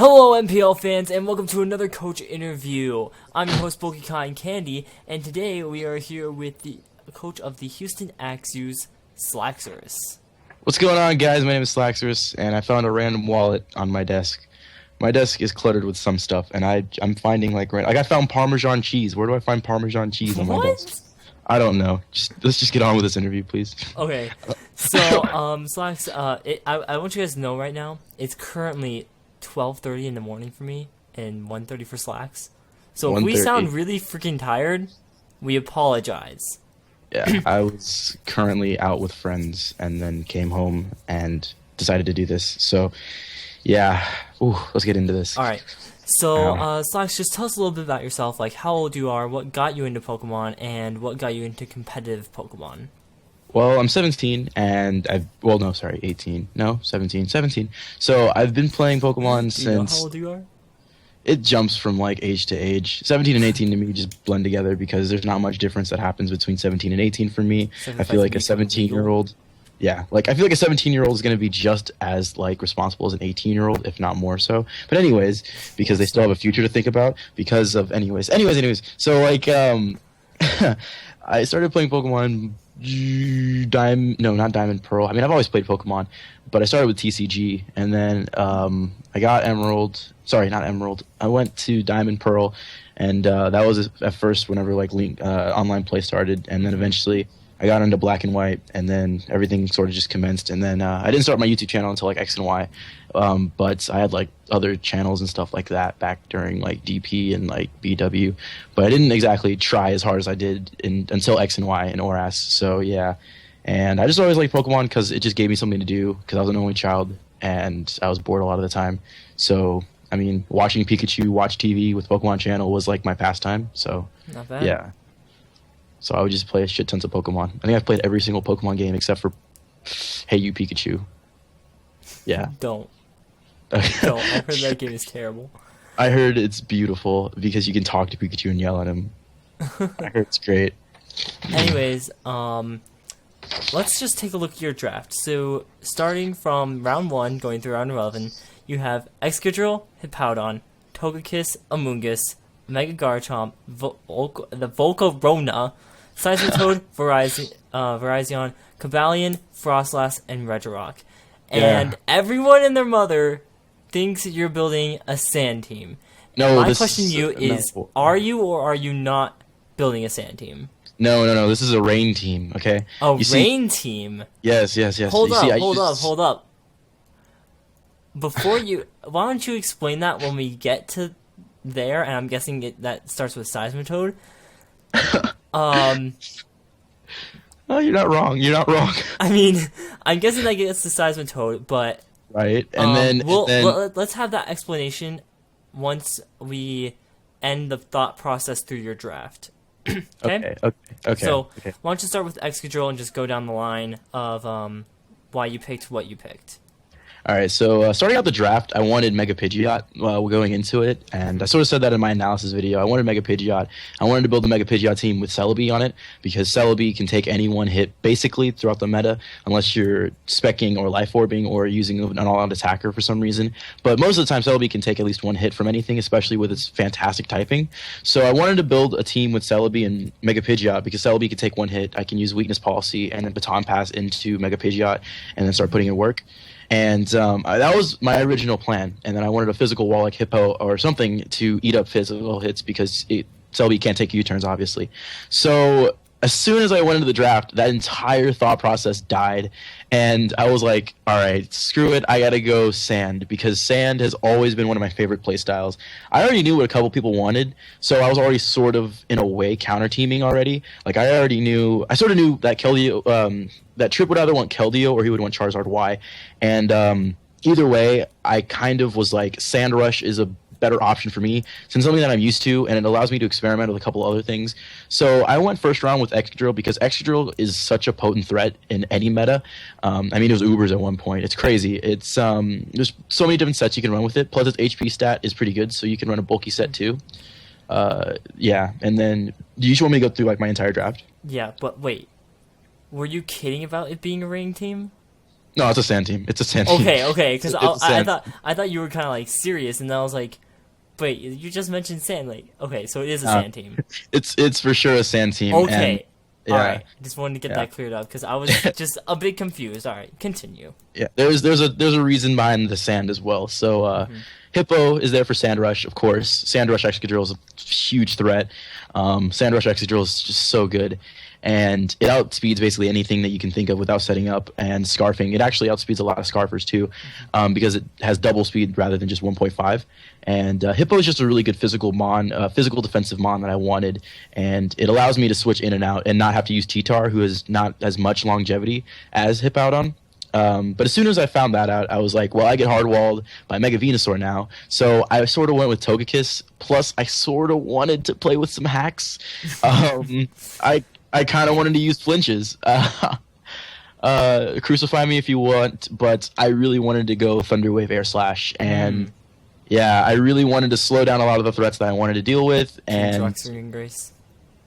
Hello MPL fans and welcome to another coach interview. I'm your host BulkyCottonCandy and today we are here with the coach of the Houston Axews, Slaxorus. What's going on, guys? My name is Slaxorus and I found a random wallet on my desk. My desk is cluttered with some stuff and I'm finding like I found Parmesan cheese. Where do I find Parmesan cheese on my desk? I don't know. Let's just get on with this interview, please. Okay. So Slax, I want you guys to know right now it's currently 12:30 in the morning for me and 1:30 for Slacks. So if we sound really freaking tired, we apologize. Yeah, I was currently out with friends and then came home and decided to do this. So, yeah, let's get into this. All right. So, Slacks, just tell us a little bit about yourself, like how old you are, what got you into Pokemon, and what got you into competitive Pokemon. Well, I'm 17, and 18. No, 17. So I've been playing Pokemon since... Do you know how old you are? It jumps from, like, age to age. 17 and 18 to me just blend together because there's not much difference that happens between 17 and 18 for me. I feel like a 17-year-old... Yeah, like, I feel like a 17-year-old is going to be just as, like, responsible as an 18-year-old, if not more so. But anyways, because they still have a future to think about, because of... Anyways. So, like, I started playing Pokemon... not Diamond Pearl. I mean, I've always played Pokemon, but I started with TCG, and then I got Emerald. Sorry, not Emerald. I went to Diamond Pearl, and that was at first whenever like online play started, and then eventually I got into Black and White, and then everything sort of just commenced. And then I didn't start my YouTube channel until like X and Y, but I had like other channels and stuff like that back during like DP and like BW, but I didn't exactly try as hard as I did until X and Y and ORAS. So yeah, and I just always liked Pokemon because it just gave me something to do because I was an only child and I was bored a lot of the time. So I mean, watching Pikachu watch TV with Pokemon Channel was like my pastime. So not bad. Yeah. So I would just play shit tons of Pokemon. I think I've played every single Pokemon game except for Hey You Pikachu. Yeah. Don't. I heard that game is terrible. I heard it's beautiful because you can talk to Pikachu and yell at him. I heard it's great. Anyways, let's just take a look at your draft. So, starting from round 1, going through round 11, you have Excadrill, Hippowdon, Togekiss, Amoonguss, Mega Garchomp, the Volcarona, Seismitoad, Virizion, Cobalion, Frostlass, and Regirock. And everyone and their mother thinks you're building a sand team. No, my question to you is, are you or are you not building a sand team? No. This is a rain team, okay? Rain team? Yes. Hold up. Before you... Why don't you explain that when we get to there, and I'm guessing that starts with Seismitoad. Oh, you're not wrong. I mean, I'm guessing that gets to Seismitoad, but... Right, and then... let's have that explanation once we end the thought process through your draft. Okay? So, why don't you start with Excadrill and just go down the line of why you picked what you picked. All right, so starting out the draft, I wanted Mega Pidgeot going into it, and I sort of said that in my analysis video. I wanted Mega Pidgeot. I wanted to build the Mega Pidgeot team with Celebi on it, because Celebi can take any one hit basically throughout the meta, unless you're specking or life orbing or using an all-out attacker for some reason. But most of the time, Celebi can take at least one hit from anything, especially with its fantastic typing. So I wanted to build a team with Celebi and Mega Pidgeot, because Celebi can take one hit. I can use Weakness Policy and then Baton Pass into Mega Pidgeot and then start putting in work. And that was my original plan. And then I wanted a physical wall like Hippo or something to eat up physical hits because Celebi can't take U-turns, obviously. So as soon as I went into the draft, that entire thought process died. And I was like, all right, screw it. I got to go Sand because Sand has always been one of my favorite playstyles. I already knew what a couple people wanted, so I was already sort of, in a way, counter-teaming already. Like, I sort of knew that Keldeo, that Trip would either want Keldeo or he would want Charizard Y. And either way, I kind of was like, Sand Rush is a better option for me since something that I'm used to, and it allows me to experiment with a couple other things. So I went first round with Excadrill because Excadrill is such a potent threat in any meta. I mean, it was Ubers at one point. It's crazy. It's there's so many different sets you can run with it. Plus, its HP stat is pretty good, so you can run a bulky set too. Yeah, and then do you just want me to go through like my entire draft? Yeah, but wait, were you kidding about it being a rain team? No, it's a sand team. It's a sand team. Okay, because It's a sand. I thought you were kind of like serious, and then I was like, wait, you just mentioned sand. Like, okay, so it is a sand team. It's for sure a sand team. Okay. And, yeah. All right. Just wanted to get that cleared up because I was just a bit confused. All right, continue. Yeah, there's a reason behind the sand as well. So Hippo is there for Sand Rush, of course. Sand Rush Excadrill is a huge threat. Sand Rush Excadrill is just so good, and it outspeeds basically anything that you can think of without setting up. And Scarfing, it actually outspeeds a lot of Scarfers too, because it has double speed rather than just 1.5. And Hippo is just a really good physical defensive mon that I wanted, and it allows me to switch in and out and not have to use T-Tar, who has not as much longevity as Hippowdon. But as soon as I found that out, I was like, well, I get hard-walled by Mega Venusaur now. So I sort of went with Togekiss, plus I sort of wanted to play with some hacks. I kind of wanted to use flinches. Crucify me if you want, but I really wanted to go Thunder Wave Air Slash, and yeah, I really wanted to slow down a lot of the threats that I wanted to deal with. And King's Rock, Serene Grace.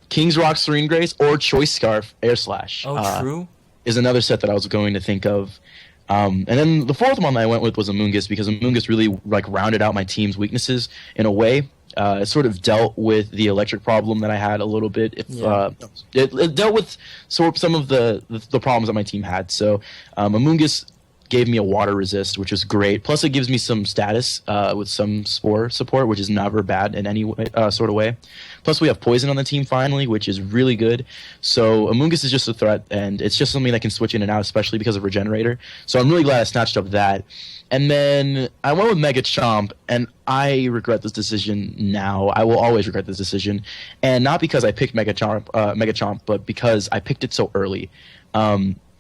King's Rock, Serene Grace, or Choice Scarf Air Slash. Oh, true. Is another set that I was going to think of. And then the fourth one that I went with was Amoonguss, because Amoonguss really like rounded out my team's weaknesses in a way. It sort of dealt with the electric problem that I had a little bit. It dealt with some of the problems that my team had. So Amoonguss gave me a water resist, which was great. Plus, it gives me some status with some spore support, which is never bad in any way, sort of way. Plus, we have poison on the team finally, which is really good. So Amoonguss is just a threat, and it's just something that can switch in and out, especially because of Regenerator. So I'm really glad I snatched up that. And then I went with Mega Chomp, and I regret this decision now. I will always regret this decision, and not because I picked Mega Chomp, but because I picked it so early.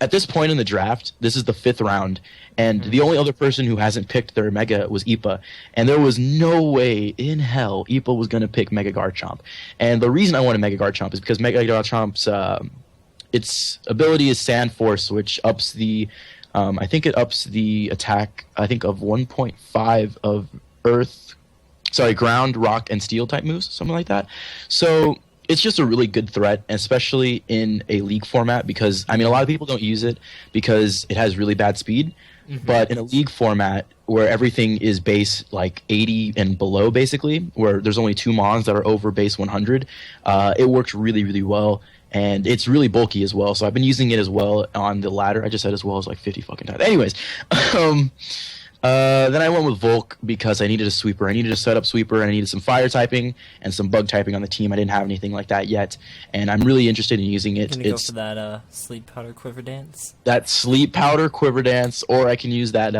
At this point in the draft, this is the 5th round, and the only other person who hasn't picked their Mega was Ipa, and there was no way in hell Ipa was going to pick Mega Garchomp. And the reason I wanted Mega Garchomp is because Mega Garchomp's its ability is Sand Force, which ups the I think it ups the attack, I think, of 1.5 of ground, rock, and steel type moves, something like that. So it's just a really good threat, especially in a league format, because, I mean, a lot of people don't use it because it has really bad speed. But in a league format where everything is base like 80 and below, basically, where there's only 2 mons that are over base 100, it works really, really well. And it's really bulky as well, so I've been using it as well on the ladder. I just said as well as like 50 fucking times. Anyways, then I went with Volk because I needed a sweeper. I needed a setup sweeper, and I needed some fire typing and some bug typing on the team. I didn't have anything like that yet, and I'm really interested in using it. Can you go for that Sleep Powder Quiver Dance? That Sleep Powder Quiver Dance, or I can use that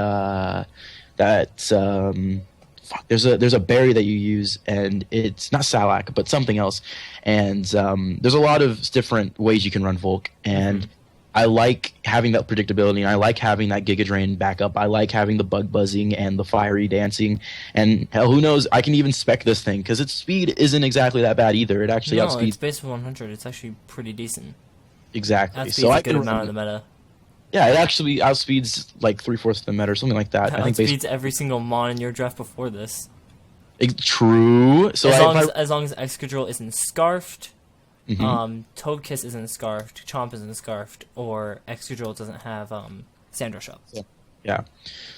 there's a berry that you use, and it's not Salac, but something else. And there's a lot of different ways you can run Volk, and I like having that predictability, and I like having that Giga Drain backup. I like having the bug buzzing and the fiery dancing, and hell, who knows? I can even spec this thing because its speed isn't exactly that bad either. It actually outspeeds. It's base 100. It's actually pretty decent. Exactly. So I can amount of the meta. Yeah, it actually outspeeds like 3/4 of the meta or something like that. It outspeeds every single mon in your draft before this. True. So as long as Excadrill isn't scarfed, Togekiss isn't scarfed, Chomp isn't scarfed, or Excadrill doesn't have Sandrush up. Yeah.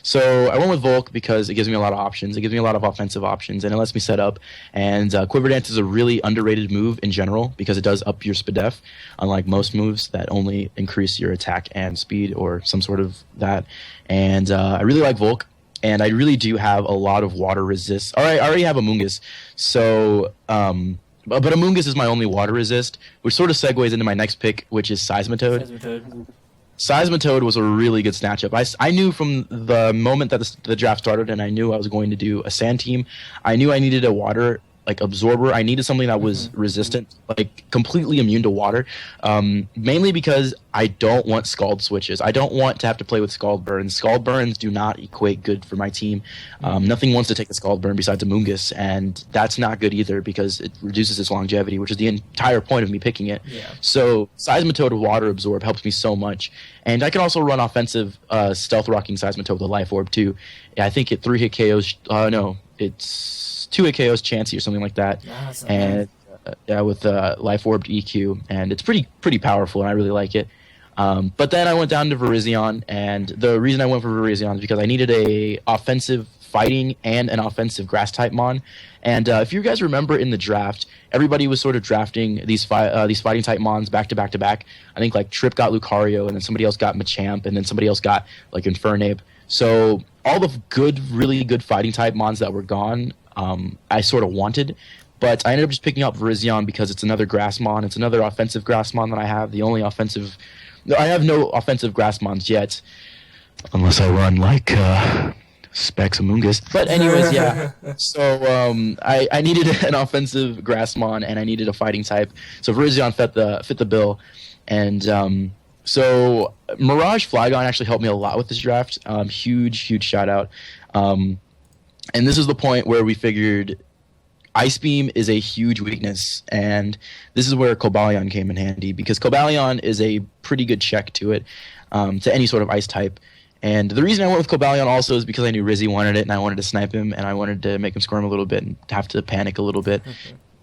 So I went with Volk because it gives me a lot of options. It gives me a lot of offensive options, and it lets me set up. And Quiver Dance is a really underrated move in general because it does up your SPDEF, unlike most moves that only increase your attack and speed or some sort of that. And I really like Volk. And I really do have a lot of water resist. I already have Amoonguss. So, but Amoonguss is my only water resist, which sort of segues into my next pick, which is Seismitoad. Seismitoad was a really good snatch up. I knew from the moment that the draft started, and I knew I was going to do a sand team, I knew I needed a water absorber. I needed something that was resistant, completely immune to water, mainly because I don't want Scald switches. I don't want to have to play with Scald Burns. Scald Burns do not equate good for my team. Nothing wants to take a Scald Burn besides Amoonguss, and that's not good either because it reduces its longevity, which is the entire point of me picking it. Yeah. So Seismitoad Water Absorb helps me so much, and I can also run offensive Stealth Rocking Seismitoad with a Life Orb too. Yeah, I think it 3-hit KOs. No, it's 2-hit KOs Chansey or something like that. And with Life Orbed EQ, and it's pretty powerful, and I really like it. But then I went down to Virizion, and the reason I went for Virizion is because I needed a offensive fighting and an offensive grass type mon. And if you guys remember in the draft, everybody was sort of drafting these fighting type mons back to back to back. I think like Trip got Lucario, and then somebody else got Machamp, and then somebody else got like Infernape. So all the good, really good fighting type mons that were gone, I sort of wanted. But I ended up just picking up Virizion because it's another grass mon. It's another offensive grass mon that I have. The only offensive... I have no offensive grass mons yet. Unless I run like Specs Amoongus. But anyways, yeah. So I needed an offensive grass mon, and I needed a fighting type. So Virizion fit the bill. And so Mirage Flygon actually helped me a lot with this draft. Huge shout out. And this is the point where we figured... Ice Beam is a huge weakness, and this is where Cobalion came in handy, because Cobalion is a pretty good check to it, to any sort of ice type. And the reason I went with Cobalion also is because I knew Rizzy wanted it, and I wanted to snipe him, and I wanted to make him squirm a little bit and have to panic a little bit.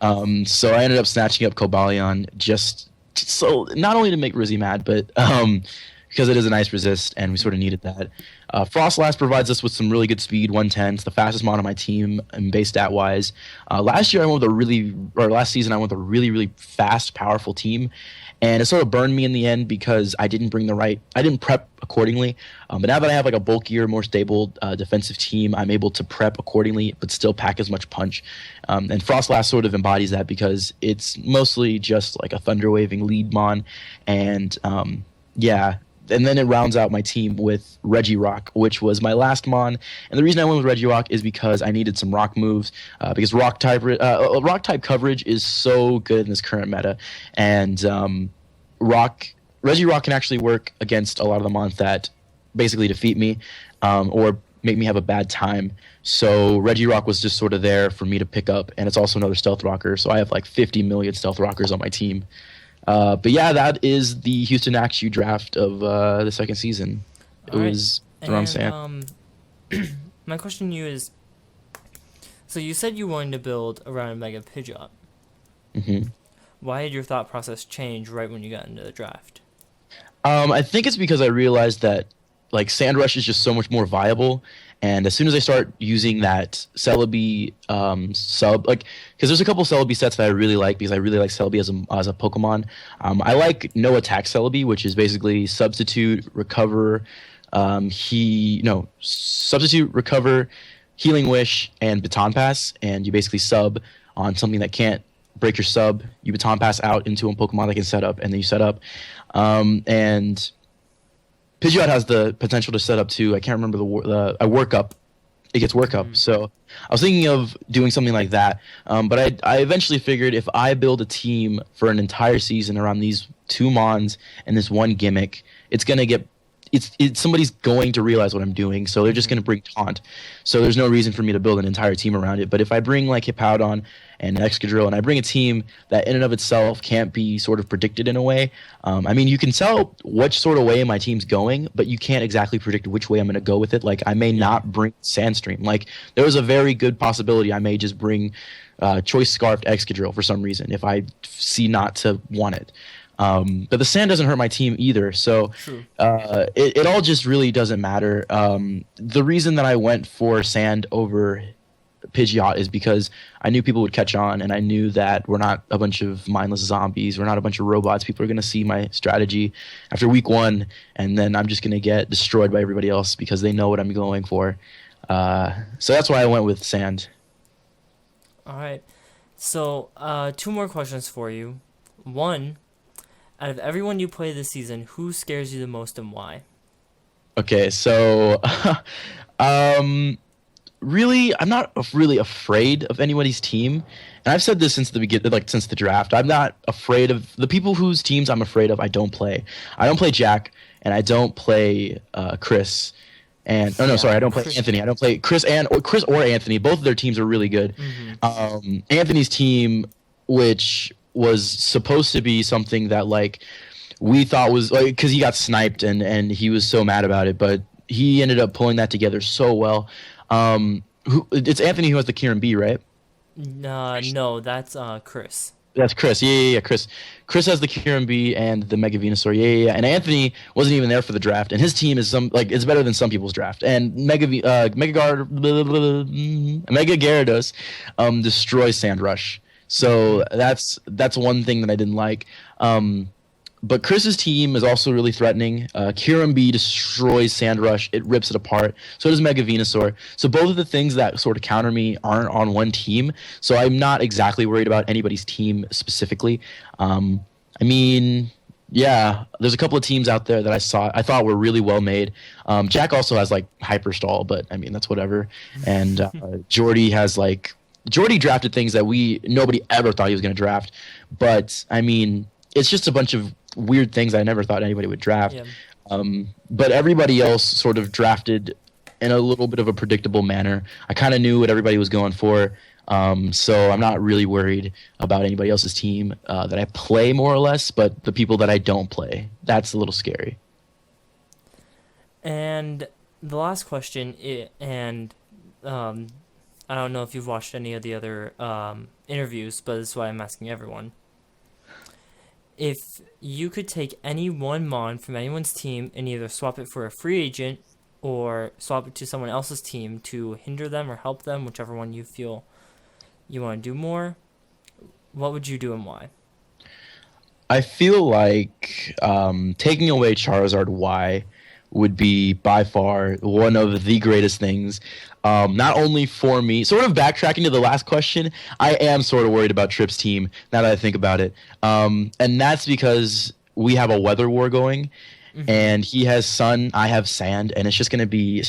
So I ended up snatching up Cobalion just so not only to make Rizzy mad, but because it is an ice resist, and we sort of needed that. Frostlass provides us with some really good speed, 110. It's the fastest mon on my team, and base stat wise. Last season I went with a really fast, powerful team, and it sort of burned me in the end because I didn't prep accordingly. But now that I have like a bulkier, more stable defensive team, I'm able to prep accordingly, but still pack as much punch. And Frostlass sort of embodies that because it's mostly just like a thunder waving lead mon, and yeah. And then it rounds out my team with Regirock, which was my last mon. And the reason I went with Regirock is because I needed some rock moves, because rock type coverage is so good in this current meta. And Regirock can actually work against a lot of the mons that basically defeat me or make me have a bad time. So Regirock was just sort of there for me to pick up, and it's also another stealth rocker. So I have like 50 million stealth rockers on my team. But yeah, that is the Houston Axews draft of the second season. It was what I'm saying. My question to you is, so you said you wanted to build around a Mega Pidgeot. Mm-hmm. Why did your thought process change right when you got into the draft? I think it's because I realized that like Sandrush is just so much more viable. And as soon as I start using that Celebi sub, like, because there's a couple Celebi sets that I really like because I really like Celebi as a Pokemon. I like No Attack Celebi, which is basically substitute, recover, substitute, recover, healing wish, and baton pass. And you basically sub on something that can't break your sub. You baton pass out into a Pokemon that can set up, and then you set up. And Pidgeot has the potential to set up too. I can't remember I work up. It gets work up. So I was thinking of doing something like that. But I eventually figured if I build a team for an entire season around these two mons and this one gimmick, it's gonna get somebody's going to realize what I'm doing. So they're just gonna bring Taunt. So there's no reason for me to build an entire team around it. But if I bring like Hippowdon and Excadrill, and I bring a team that in and of itself can't be sort of predicted in a way. I mean, you can tell which sort of way my team's going, but you can't exactly predict which way I'm going to go with it. Like, I may not bring Sandstream. Like, there was a very good possibility I may just bring Choice Scarfed Excadrill for some reason if I see not to want it. But the sand doesn't hurt my team either, so it all just really doesn't matter. The reason that I went for sand over Pidgeot is because I knew people would catch on, and I knew that we're not a bunch of mindless zombies. We're not a bunch of robots. People are going to see my strategy after week one, and then I'm just going to get destroyed by everybody else because they know what I'm going for. So that's why I went with sand. All right. So 2 more questions for you. One, out of everyone you play this season, who scares you the most and why? Okay, so really, I'm not really afraid of anybody's team, and I've said this since the beginning, like since the draft. I'm not afraid of the people whose teams I'm afraid of. I don't play Jack, and I don't play Chris, and I don't play Anthony. I don't play Chris or Anthony. Both of their teams are really good. Mm-hmm. Anthony's team, which was supposed to be something that like we thought was like, because he got sniped and he was so mad about it, but he ended up pulling that together so well. It's Anthony who has the Kieran B, right? No, that's Chris. That's Chris. Yeah. Chris. Chris has the QMB and the Mega Venusaur. Yeah. And Anthony wasn't even there for the draft, and his team is it's better than some people's draft. And Mega Gyarados destroys Sandrush. So that's one thing that I didn't like. But Chris's team is also really threatening. Kyurem destroys Sandrush. It rips it apart. So does Mega Venusaur. So both of the things that sort of counter me aren't on one team. So I'm not exactly worried about anybody's team specifically. I mean, yeah, there's a couple of teams out there that I thought were really well made. Jack also has like Hyperstall, but I mean, that's whatever. And Jordy has Jordy drafted things that nobody ever thought he was going to draft. But I mean, it's just a bunch of weird things I never thought anybody would draft. Yeah. But everybody else sort of drafted in a little bit of a predictable manner. I kind of knew what everybody was going for. So I'm not really worried about anybody else's team that I play more or less, but the people that I don't play, that's a little scary. And the last question, I don't know if you've watched any of the other interviews, but this is why I'm asking everyone. If you could take any one Mon from anyone's team and either swap it for a free agent or swap it to someone else's team to hinder them or help them, whichever one you feel you want to do more, what would you do and why? I feel like taking away Charizard Y would be by far one of the greatest things. Not only for me, sort of backtracking to the last question, I am sort of worried about Tripp's team now that I think about it. And that's because we have a weather war going, and he has sun, I have sand, and it's just gonna be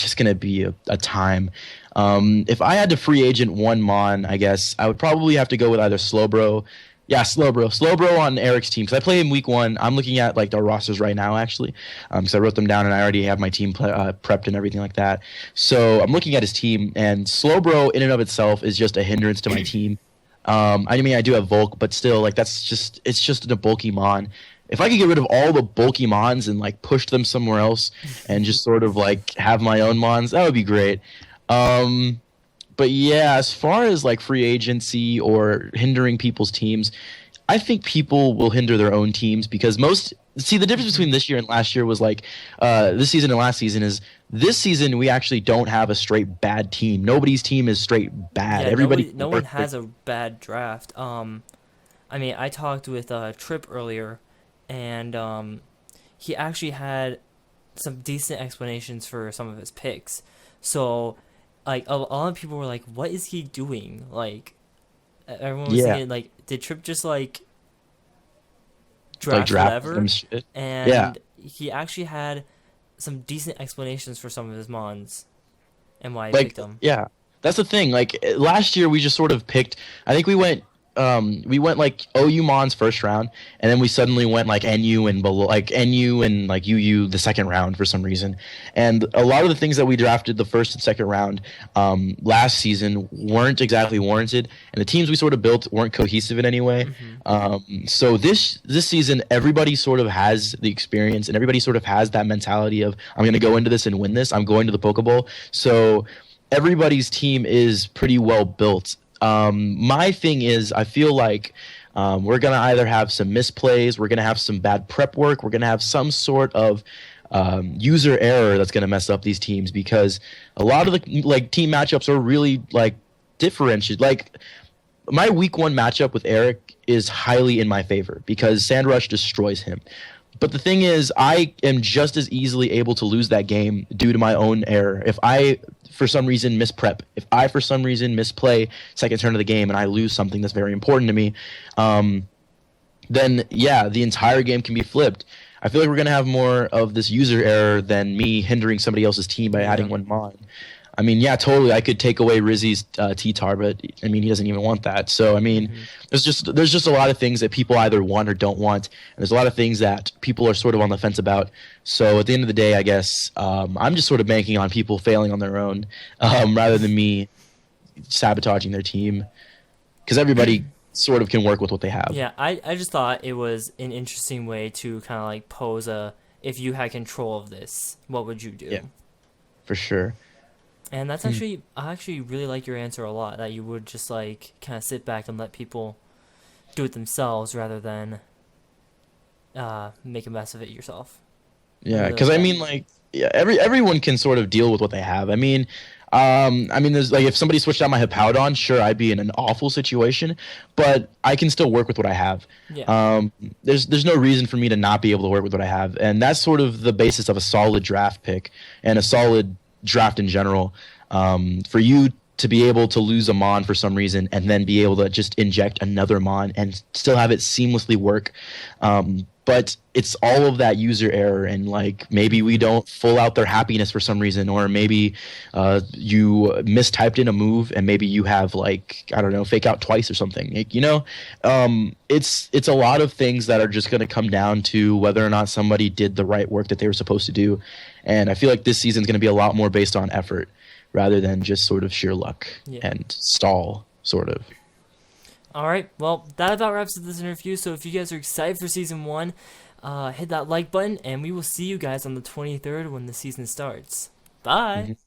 a time. If I had to free agent one Mon, I guess I would probably have to go with either Slowbro. Yeah, Slowbro on Eric's team, because I play him week 1. I'm looking at our rosters right now, actually, because I wrote them down and I already have my team prepped and everything like that. So I'm looking at his team, and Slowbro in and of itself is just a hindrance to my team. I mean, I do have Volk, but still, it's just a bulky Mon. If I could get rid of all the bulky Mons and push them somewhere else and just sort of have my own Mons, that would be great. But yeah, as far as free agency or hindering people's teams, I think people will hinder their own teams because the difference between this year and last year was this season and last season is this season we actually don't have a straight bad team. Nobody's team is straight bad. Yeah, no one has a bad draft. I mean, I talked with Tripp earlier, and he actually had some decent explanations for some of his picks. So a lot of people were like, what is he doing? Everyone was thinking, did Tripp just draft whatever? And he actually had some decent explanations for some of his Mons and why he picked them. Yeah, that's the thing. Last year we just sort of picked, I think we went OU Mons first round, and then we suddenly went NU and below, NU and UU the second round for some reason. And a lot of the things that we drafted the first and second round last season weren't exactly warranted, and the teams we sort of built weren't cohesive in any way. So this season, everybody sort of has the experience, and everybody sort of has that mentality of, I'm going to go into this and win this. I'm going to the Pokeball. So everybody's team is pretty well built. My thing is, I feel like we're going to either have some misplays, we're going to have some bad prep work, we're going to have some sort of user error that's going to mess up these teams because a lot of the team matchups are really differentiated. My week 1 matchup with Eric is highly in my favor because Sandrush destroys him. But the thing is, I am just as easily able to lose that game due to my own error. If I, for some reason, misprep, if I, for some reason, misplay second turn of the game and I lose something that's very important to me, then, yeah, the entire game can be flipped. I feel like we're going to have more of this user error than me hindering somebody else's team by adding one Mon. I mean, yeah, totally. I could take away Rizzy's T-Tar, but I mean, he doesn't even want that. So I mean, there's just a lot of things that people either want or don't want, and there's a lot of things that people are sort of on the fence about. So at the end of the day, I guess I'm just sort of banking on people failing on their own rather than me sabotaging their team, because everybody sort of can work with what they have. Yeah, I just thought it was an interesting way to kind of pose if you had control of this, what would you do? Yeah, for sure. And that's I actually really like your answer a lot, that you would just kind of sit back and let people do it themselves rather than make a mess of it yourself. I Yeah, really because like I that. mean, like, yeah, everyone can sort of deal with what they have. I mean, there's like if somebody switched out my Hippowdon, sure, I'd be in an awful situation, but I can still work with what I have. Yeah. Um, there's no reason for me to not be able to work with what I have, and that's sort of the basis of a solid draft pick and a solid draft in general. For you to be able to lose a mon for some reason and then be able to just inject another mon and still have it seamlessly work. But it's all of that user error, and like maybe we don't full out their happiness for some reason, or maybe you mistyped in a move and maybe you have like, I don't know, fake out twice or something. Like, it's a lot of things that are just going to come down to whether or not somebody did the right work that they were supposed to do. And I feel like this season is going to be a lot more based on effort rather than just sort of sheer luck Yeah. and stall, sort of. All right. Well, that about wraps up this interview. So if you guys are excited for season 1, hit that like button, and we will see you guys on the 23rd when the season starts. Bye. Mhm.